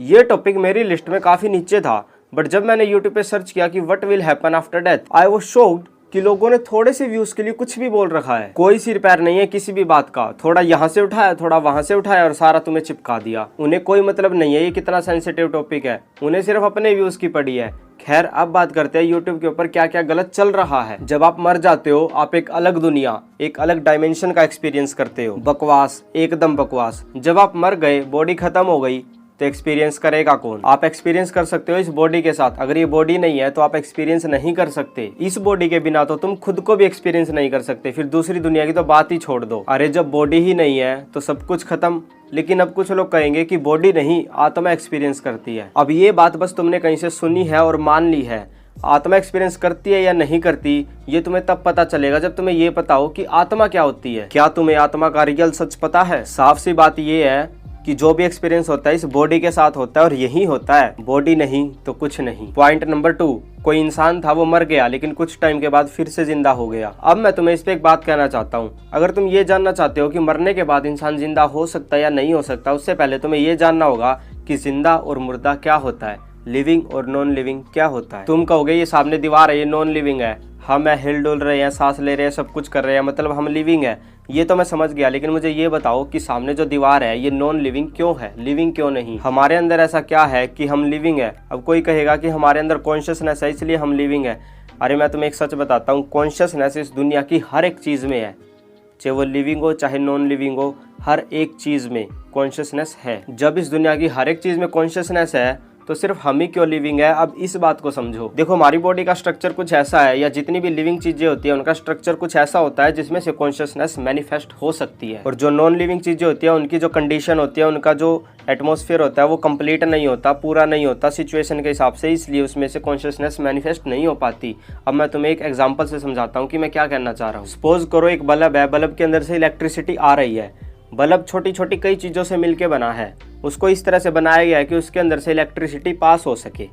ये टॉपिक मेरी लिस्ट में काफी नीचे था, बट जब मैंने यूट्यूब पे सर्च किया कि what will happen after death, I was shocked कि लोगों ने थोड़े से व्यूज के लिए कुछ भी बोल रखा है। कोई सिर पैर नहीं है किसी भी बात का, थोड़ा यहाँ से उठाया थोड़ा वहां से उठाया और सारा तुम्हें चिपका दिया। उन्हें कोई मतलब नहीं है ये कितना सेंसिटिव टॉपिक है, उन्हें सिर्फ अपने व्यूज की पड़ी है। खैर, अब बात करते हैं यूट्यूब के ऊपर क्या क्या गलत चल रहा है। जब आप मर जाते हो, आप एक अलग दुनिया, एक अलग डायमेंशन का एक्सपीरियंस करते हो। बकवास, एकदम बकवास। जब आप मर गए, बॉडी खत्म हो गई, तो एक्सपीरियंस करेगा कौन? आप एक्सपीरियंस कर सकते हो इस बॉडी के साथ, अगर ये बॉडी नहीं है तो आप एक्सपीरियंस नहीं कर सकते। इस बॉडी के बिना तो तुम खुद को भी एक्सपीरियंस नहीं कर सकते, फिर दूसरी दुनिया की तो बात ही छोड़ दो। अरे जब बॉडी ही नहीं है तो सब कुछ खत्म। लेकिन अब कुछ लोग कहेंगे कि बॉडी नहीं, आत्मा एक्सपीरियंस करती है। अब ये बात बस तुमने कहीं से सुनी है और मान ली है। आत्मा एक्सपीरियंस करती है या नहीं करती, ये तुम्हें तब पता चलेगा जब तुम्हें ये पता हो कि आत्मा क्या होती है। क्या तुम्हें आत्मा का रियल सच पता है? साफ सी बात ये है कि जो भी एक्सपीरियंस होता है इस बॉडी के साथ होता है और यही होता है। बॉडी नहीं तो कुछ नहीं। पॉइंट नंबर 2, कोई इंसान था, वो मर गया लेकिन कुछ टाइम के बाद फिर से जिंदा हो गया। अब मैं तुम्हें इस पे एक बात कहना चाहता हूँ। अगर तुम ये जानना चाहते हो कि मरने के बाद इंसान जिंदा हो सकता है या नहीं हो सकता, उससे पहले तुम्हें ये जानना होगा कि जिंदा और मुर्दा क्या होता है, लिविंग और नॉन लिविंग क्या होता है। तुम कहोगे ये सामने दीवार है, ये नॉन लिविंग है, हम हिल डुल रहे हैं, सांस ले रहे हैं, सब कुछ कर रहे हैं, मतलब हम लिविंग है। ये तो मैं समझ गया, लेकिन मुझे ये बताओ कि सामने जो दीवार है ये नॉन लिविंग क्यों है, लिविंग क्यों नहीं? हमारे अंदर ऐसा क्या है कि हम लिविंग है? अब कोई कहेगा कि हमारे अंदर कॉन्शियसनेस है इसलिए हम लिविंग है। अरे मैं तुम्हें एक सच बताता हूँ, कॉन्शियसनेस इस दुनिया की हर एक चीज़ में है, चाहे वो लिविंग हो चाहे नॉन लिविंग हो, हर एक चीज़ में कॉन्शियसनेस है। जब इस दुनिया की हर एक चीज़ में कॉन्शियसनेस है तो सिर्फ हम ही क्यों लिविंग है? अब इस बात को समझो। देखो, हमारी बॉडी का स्ट्रक्चर कुछ ऐसा है, या जितनी भी लिविंग चीजें होती है उनका स्ट्रक्चर कुछ ऐसा होता है जिसमें से कॉन्शियसनेस मैनिफेस्ट हो सकती है। और जो नॉन लिविंग चीजें होती है उनकी जो कंडीशन होती है, उनका जो एटमॉस्फेयर होता है वो कंप्लीट नहीं होता, पूरा नहीं होता सिचुएशन के हिसाब से, इसलिए उसमें से कॉन्शियसनेस मैनिफेस्ट नहीं हो पाती। अब मैं तुम्हें एक एग्जाम्पल से समझाता हूँ कि मैं क्या कहना चाह रहा हूँ। सपोज करो एक बल्ब है, बल्ब के अंदर से इलेक्ट्रिसिटी आ रही है। बल्ब छोटी छोटी कई चीज़ों से मिलके बना है, उसको इस तरह से बनाया गया है कि उसके अंदर से इलेक्ट्रिसिटी पास हो सके।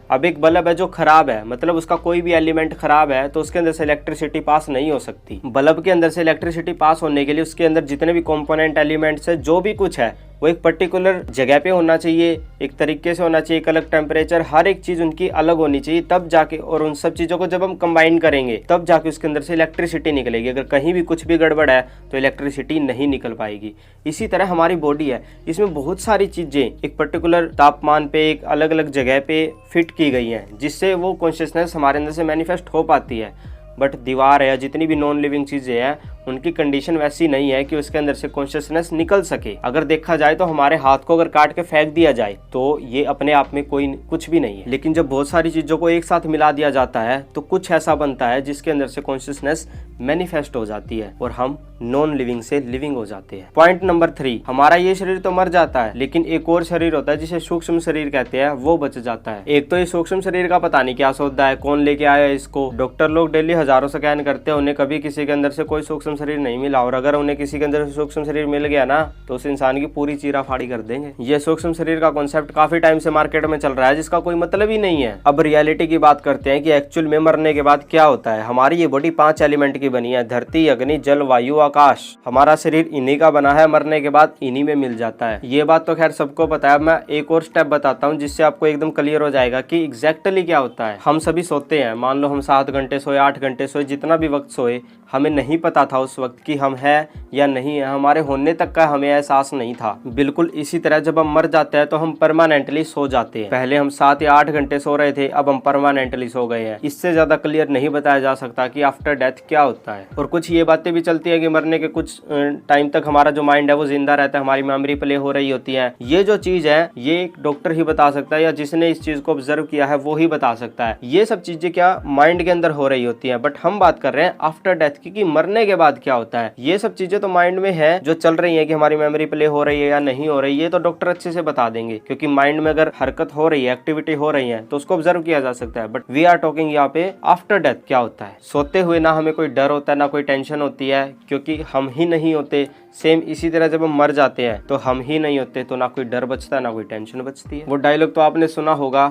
अब एक बल्ब है जो खराब है, मतलब उसका कोई भी एलिमेंट खराब है, तो उसके अंदर से इलेक्ट्रिसिटी पास नहीं हो सकती। बल्ब के अंदर से इलेक्ट्रिसिटी पास होने के लिए उसके अंदर जितने भी कंपोनेंट एलिमेंट्स है, जो भी कुछ है, वो एक पर्टिकुलर जगह पे होना चाहिए, एक तरीके से होना चाहिए, एक अलग टेम्परेचर, हर एक चीज उनकी अलग होनी चाहिए, तब जाके, और उन सब चीजों को जब हम कंबाइन करेंगे तब जाके उसके अंदर से इलेक्ट्रिसिटी निकलेगी। अगर कहीं भी कुछ भी गड़बड़ है तो इलेक्ट्रिसिटी नहीं निकल पाएगी। इसी तरह हमारी बॉडी है, इसमें बहुत सारी चीजें एक पर्टिकुलर तापमान पे, एक अलग अलग जगह पे फिट की गई हैं, जिससे वो कॉन्शियसनेस हमारे अंदर से मैनिफेस्ट हो पाती है। बट दीवार है या जितनी भी नॉन लिविंग चीज़ें हैं, उनकी कंडीशन वैसी नहीं है कि उसके अंदर से कॉन्शियसनेस निकल सके। अगर देखा जाए तो हमारे हाथ को अगर काट के फेंक दिया जाए तो ये अपने आप में कोई कुछ भी नहीं है। लेकिन जब बहुत सारी चीज़ों को एक साथ मिला दिया जाता है तो कुछ ऐसा बनता है जिसके अंदर से कॉन्शियसनेस मैनिफेस्ट हो जाती है और हम नॉन लिविंग से लिविंग हो जाते हैं। पॉइंट नंबर 3, हमारा ये शरीर तो मर जाता है, लेकिन एक और शरीर होता है जिसे सूक्ष्म शरीर कहते हैं, वो बच जाता है। एक तो ये सूक्ष्म शरीर का पता नहीं क्या सौदा है, कौन लेके आया इसको। डॉक्टर लोग डेली हजारों स्कैन करते हैं, उन्हें कभी किसी के अंदर से कोई सूक्ष्म शरीर नहीं मिला, और अगर उन्हें किसी के अंदर से सूक्ष्म शरीर मिल गया ना तो उस इंसान की पूरी चीरा फाड़ी कर देंगे। ये सूक्ष्म शरीर का कॉन्सेप्ट काफी टाइम से मार्केट में चल रहा है, जिसका कोई मतलब ही नहीं है। अब रियलिटी की बात करते हैं कि एक्चुअल में मरने के बाद क्या होता है। हमारी ये बॉडी 5 एलिमेंट की बनी है, धरती, अग्नि, जल, वायु, आकाश। हमारा शरीर इन्हीं का बना है, मरने के बाद इन्हीं में मिल जाता है। ये बात तो खैर सबको पता है। मैं एक और स्टेप बताता हूँ जिससे आपको एकदम क्लियर हो जाएगा कि एग्जैक्टली क्या होता है। हम सभी सोते हैं, मान लो हम 7 घंटे सोए, 8 घंटे सोए, जितना भी वक्त सोए, हमें नहीं पता था उस वक्त कि हम है या नहीं है, हमारे होने तक का हमें एहसास नहीं था। बिल्कुल इसी तरह जब हम मर जाते हैं तो हम परमानेंटली सो जाते हैं। पहले हम 7 या 8 घंटे सो रहे थे, अब हम परमानेंटली सो गए हैं। इससे ज्यादा क्लियर नहीं बताया जा सकता कि आफ्टर डेथ क्या होता है। और कुछ ये बातें भी चलती है कि मरने के कुछ टाइम तक हमारा जो माइंड है वो जिंदा रहता है, हमारी मेमोरी प्ले हो रही होती है। ये जो चीज है ये एक डॉक्टर ही बता सकता है, या जिसने इस चीज को ऑब्जर्व किया है वो ही बता सकता है। ये सब चीजें क्या माइंड के अंदर हो रही होती है, बट हम बात कर रहे हैं आफ्टर डेथ की, कि मरने के बाद क्या होता है। ये सब चीजें तो माइंड में है, जो चल रही है कि हमारी मेमोरी प्ले हो रही है या नहीं हो रही है, तो डॉक्टर अच्छे से बता देंगे, क्योंकि माइंड में अगर हरकत हो रही है, एक्टिविटी हो रही है, तो उसको ऑब्जर्व किया जा सकता है। बट वी आर टॉकिंग यहाँ पे आफ्टर डेथ क्या होता है। सोते हुए ना हमें कोई डर होता है, ना कोई टेंशन होती है, क्योंकि हम ही नहीं होते। सेम इसी तरह जब हम मर जाते हैं तो हम ही नहीं होते, तो ना कोई डर बचता है, ना कोई टेंशन बचती है। वो डायलॉग तो आपने सुना होगा,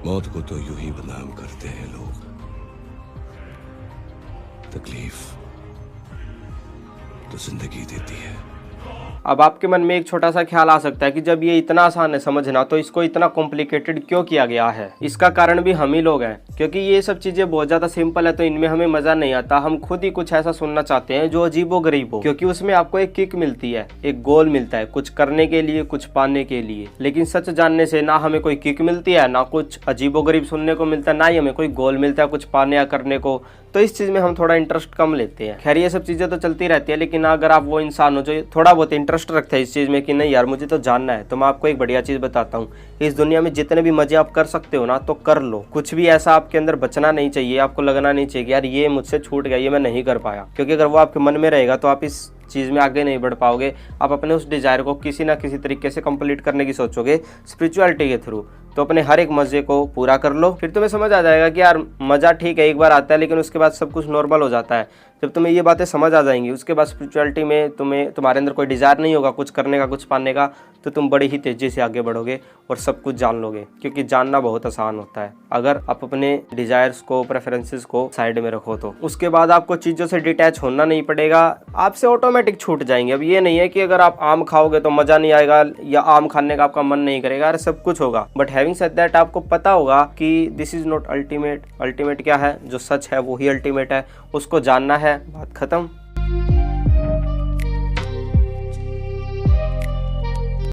मौत को तो यूं ही बदनाम करते हैं लोग, तकलीफ तो जिंदगी देती है। अब आपके मन में एक छोटा सा ख्याल आ सकता है कि जब ये इतना आसान है समझना तो इसको इतना कॉम्प्लिकेटेड क्यों किया गया है। इसका कारण भी हम ही लोग हैं, क्योंकि ये सब चीजें बहुत ज्यादा सिंपल है तो इनमें हमें मजा नहीं आता। हम खुद ही कुछ ऐसा सुनना चाहते हैं जो अजीबो गरीब हो, क्योंकि उसमें आपको एक किक मिलती है, एक गोल मिलता है कुछ करने के लिए, कुछ पाने के लिए। लेकिन सच जानने से ना हमें कोई किक मिलती है, ना कुछ अजीबो गरीब सुनने को मिलता है, ना ही हमें कोई गोल मिलता है कुछ पाने या करने को। तो इस चीज में हम थोड़ा इंटरेस्ट कम लेते हैं। खैर ये सब चीजें तो चलती रहती है, लेकिन अगर आप वो इंसान हो जो थोड़ा बहुत इंटरेस्ट रखता है इस चीज में कि नहीं यार मुझे तो जानना है, तो मैं आपको एक बढ़िया चीज बताता हूँ। इस दुनिया में जितने भी मजे आप कर सकते हो ना तो कर लो। कुछ भी ऐसा आपके अंदर बचना नहीं चाहिए, आपको लगना नहीं चाहिए कि यार ये मुझसे छूट गया, ये मैं नहीं कर पाया। क्योंकि अगर वो आपके मन में रहेगा तो आप इस चीज में आगे नहीं बढ़ पाओगे। आप अपने उस डिजायर को किसी ना किसी तरीके से कंप्लीट करने की सोचोगे स्पिरिचुअलिटी के थ्रू। तो अपने हर एक मजे को पूरा कर लो, फिर तुम्हें समझ आ जाएगा कि यार मजा ठीक है एक बार आता है, लेकिन उसके बाद सब कुछ नॉर्मल हो जाता है। जब तुम्हें ये बातें समझ आ जाएंगी उसके बाद स्पिरिचुअलिटी में तुम्हारे अंदर कोई डिजायर नहीं होगा कुछ करने का, कुछ पाने का, तो तुम बड़ी ही तेजी से आगे बढ़ोगे और सब कुछ जान लोगे। क्योंकि जानना बहुत आसान होता है अगर आप अपने डिजायर्स को, प्रेफरेंसेस को साइड में रखो तो। उसके बाद आपको चीजों से डिटैच होना नहीं पड़ेगा, आपसे ऑटोमेटिक छूट जाएंगे। अब ये नहीं है कि अगर आप आम खाओगे तो मजा नहीं आएगा या आम खाने का आपका मन नहीं करेगा, अरे सब कुछ होगा। बट हैविंग सेड दैट आपको पता होगा कि this is not ultimate. Ultimate क्या है? जो सच है वो ही अल्टीमेट है, उसको जानना है, बात खत्म।